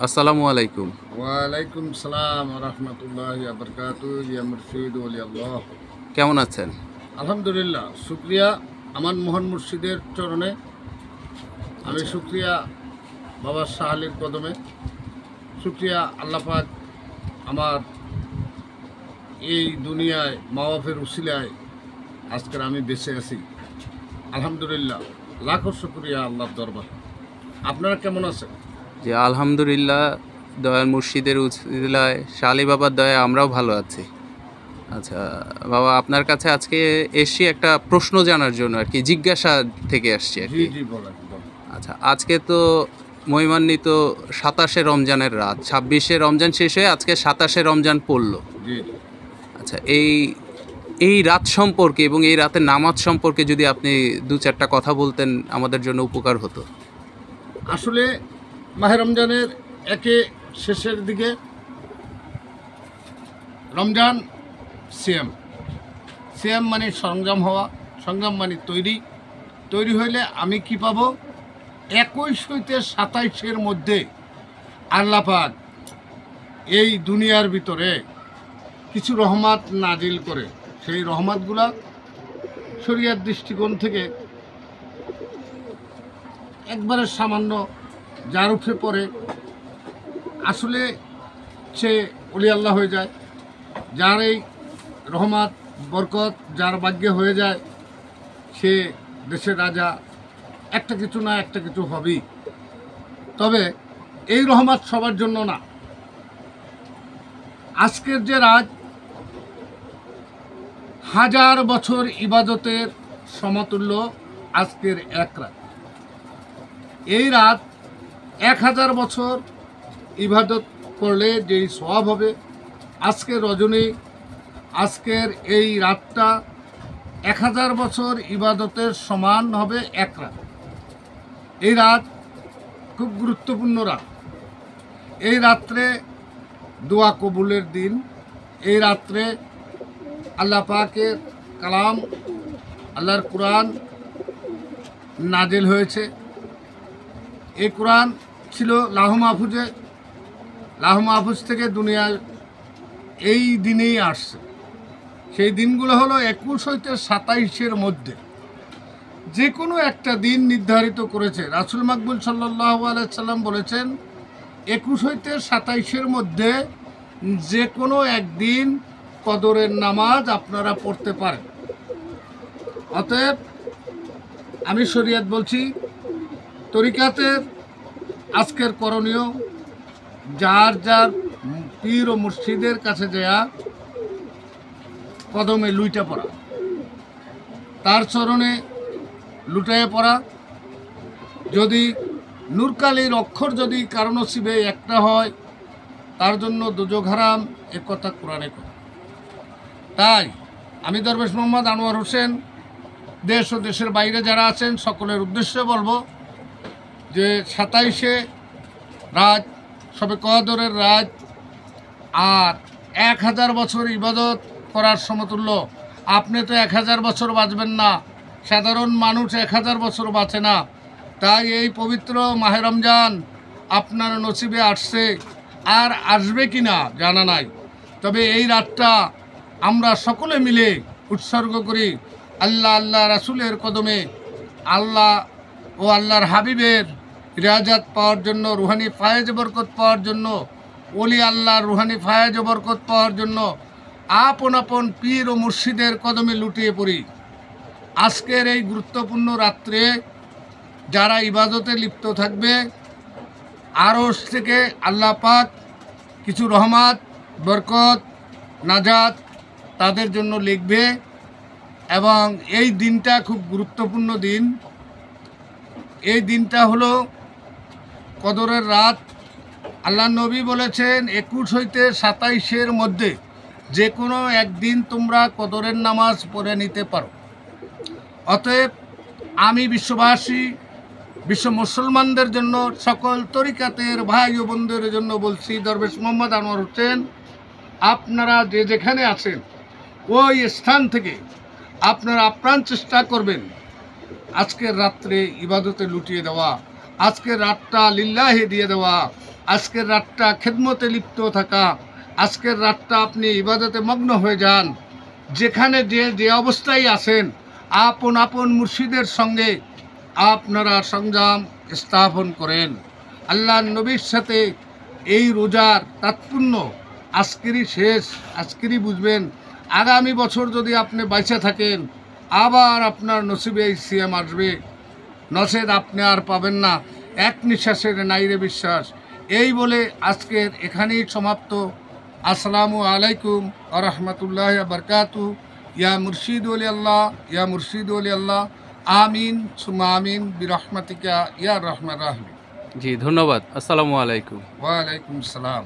আসসালামু আলাইকুম। ওয়ালাইকুম সালাম রহমতুল্লাহ বরকাতু ইয়া মুর্শিদ ওলি আল্লাহ। কেমন আছেন? আলহামদুলিল্লাহ, শুক্রিয়া আমার মোহন মুর্শিদের চরণে। আমি আচ্ছা। শুক্রিয়া বাবা শাহ আলীর কদমে, শুক্রিয়া আল্লাহ পাক আমার এই দুনিয়ায় মা বাপের উসিলায় আজকের আমি বেঁচে আছি। আলহামদুলিল্লাহ, লাখো শুক্রিয়া আল্লাহর দরবার। আপনারা কেমন আছেন? জি, আলহামদুলিল্লাহ, দয়াল মুর্শিদের উছিলায় শালী বাবার দয়ায় আমরাও ভালো আছি। আচ্ছা বাবা, আপনার কাছে আজকে এসছি একটা প্রশ্ন জানার জন্য আরকি, জিজ্ঞাসা থেকে আসছি জি আরকি। জি বলেন বলেন। আচ্ছা, আজকে তো মহিমান্বিত ২৭শে রমজানের রাত, ২৬শে রমজান শেষ হয়ে আজকে ২৭শে রমজান পড়ল। জি জি। আচ্ছা, এই রাত সম্পর্কে এবং এই রাতের নামাজ সম্পর্কে যদি আপনি ২-৪টা কথা বলতেন আমাদের জন্য উপকার হতো। আসলে মাহে রমজানের একে শেষের দিকে রমজান সিয়াম, সিয়াম মানে সংযম হওয়া, সংযম মানে তৈরি হইলে আমি কি পাবো? ২১ হইতে ২৭-এর মধ্যে আল্লাহ পাক এই দুনিয়ার ভিতরে কিছু রহমত নাজিল করে। সেই রহমতগুলা শরিয়ার দৃষ্টিকোণ থেকে একবারে সামান্য, যার উঠে পড়ে আসলে সে অলি আল্লাহ হয়ে যায়। যার এই রহমত বরকত যার ভাগ্যে হয়ে যায়, সে দেশের রাজা, একটা কিছু না একটা কিছু হবেই। তবে এই রহমত সবার জন্য না। আজকের যে রাত, হাজার বছর ইবাদতের সমতুল্য আজকের এক রাত। এই রাত ১,০০০ বছর ইবাদত করলে যেই সওয়াব হবে, আজকের রজনী, আজকের এই রাতটা ১,০০০ বছর ইবাদতের সমান হবে এক রাত। এই রাত খুব গুরুত্বপূর্ণ রাত। এই রাত্রে দোয়া কবুলের দিন। এই রাত্রে আল্লাহ পাকের কালাম, আল্লাহর কোরআন নাজেল হয়েছে। এই কোরআন ছিল লাহ মাহফুজে, লাহ মাহফুজ থেকে দুনিয়ার এই দিনেই আসছে। সেই দিনগুলো হলো ২১ হইতে ২৭-এর মধ্যে যে কোনো একটা দিন নির্ধারিত করেছে। রাসূল মাকবুল সাল্লাল্লাহু আলাইহি সাল্লাম বলেছেন, ২১ হইতে ২৭-এর মধ্যে যে কোনো একদিন কদরের নামাজ আপনারা পড়তে পারেন। অতএব আমি শরিয়ত বলছি, তরিকাতের আজকের করণীয়, যার যার পীর ও মুর্শিদের কাছে যায়া কদমে লুইটা পড়া, তার চরণে লুটাইয়া পড়া। যদি নূরকালির অক্ষর যদি কারো নসিবে একটা হয়, তার জন্য দোজখ হারাম, এ কথা কোরআনে কথা। তাই আমি দরবেশ মোহাম্মদ আনোয়ার হোসেন দেশ ও দেশের বাইরে যারা আছেন সকলের উদ্দেশ্যে বলবো যে ২৭-এ রাত, সবে কদরের রাত, আর ১,০০০ বছর ইবাদত করার সমতুল্য। আপনি তো ১,০০০ বছর বাঁচবেন না, সাধারণ মানুষ ১,০০০ বছর বাঁচে না। তাই এই পবিত্র মাহে রমজান আপনার নসিবে আসছে, আর আসবে কি না জানা নাই। তবে এই রাতটা আমরা সকলে মিলে উৎসর্গ করি আল্লাহ রাসূলের কদমে, আল্লাহ ও আল্লাহর হাবিবের রিয়াজাত পাওয়ার জন্য, রুহানি ফায়েজ বরকত পাওয়ার জন্য, ওলি আল্লাহর রুহানি ফায়েজ বরকত পাওয়ার জন্য আপন আপন পীর ও মুর্শিদের কদমে লুটিয়ে পড়ি। আজকের এই গুরুত্বপূর্ণ রাত্রে যারা ইবাদতে লিপ্ত থাকবে, আরশ থেকে আল্লাহ পাক কিছু রহমত, বরকত, নাজাত তাদের জন্য লিখবে। এবং এই দিনটা খুব গুরুত্বপূর্ণ দিন। এই দিনটা হলো কদরের রাত। আল্লাহ নবী বলেছেন, ২১ হইতে ২৭-এর মধ্যে যে কোনো একদিন তোমরা কদরের নামাজ পড়ে নিতে পারো। অতএব আমি বিশ্ববাসী, বিশ্ব মুসলমানদের জন্য, সকল তরিকাতের ভাই ও বোনদের জন্য বলছি, দরবেশ মোহাম্মদ আনোয়ার হোসেন, আপনারা যে যেখানে আছেন ওই স্থান থেকে আপনারা আপ্রাণ চেষ্টা করবেন আজকের রাত্রে ইবাদতে লুটিয়ে দেওয়া, আজকের রাতটা লিল্লাহে দিয়ে দেওয়া। আজকের রাতটা খেদমতে লিপ্ত থাকা, আজকের রাতটা আপনি ইবাদতে মগ্ন হয়ে যান। যেখানে যে অবস্থায় আছেন, আপন আপন মুর্শিদের সঙ্গে আপনারা সংযম স্থাপন করেন। আল্লাহ নবীর সাথে এই রোজার তাৎপর্য আজকেরই শেষ, আজকেরই বুঝবেন। আগামী বছর যদি আপনি বাইচা থাকেন, আবার আপনার নসিবে এই সিয়াম আসবে, নসেদ আপনি আর পাবেন না। এক নিঃশ্বাসের নাইরে বিশ্বাস। এই বলে আজকের এখানেই সমাপ্ত। আসসালামু আলাইকুম আ রহমতুল্লাহ বরকাতু। ইয়া মুর্শিদ ওলি আল্লাহ, ইয়া মুর্শিদ ওলি আল্লাহ, আমিন সুমা আমিন বিরহমাতিকা ইয়া রহমান রাহিম। জি ধন্যবাদ। আসসালামু আলাইকুম। ওয়ালাইকুম সালাম।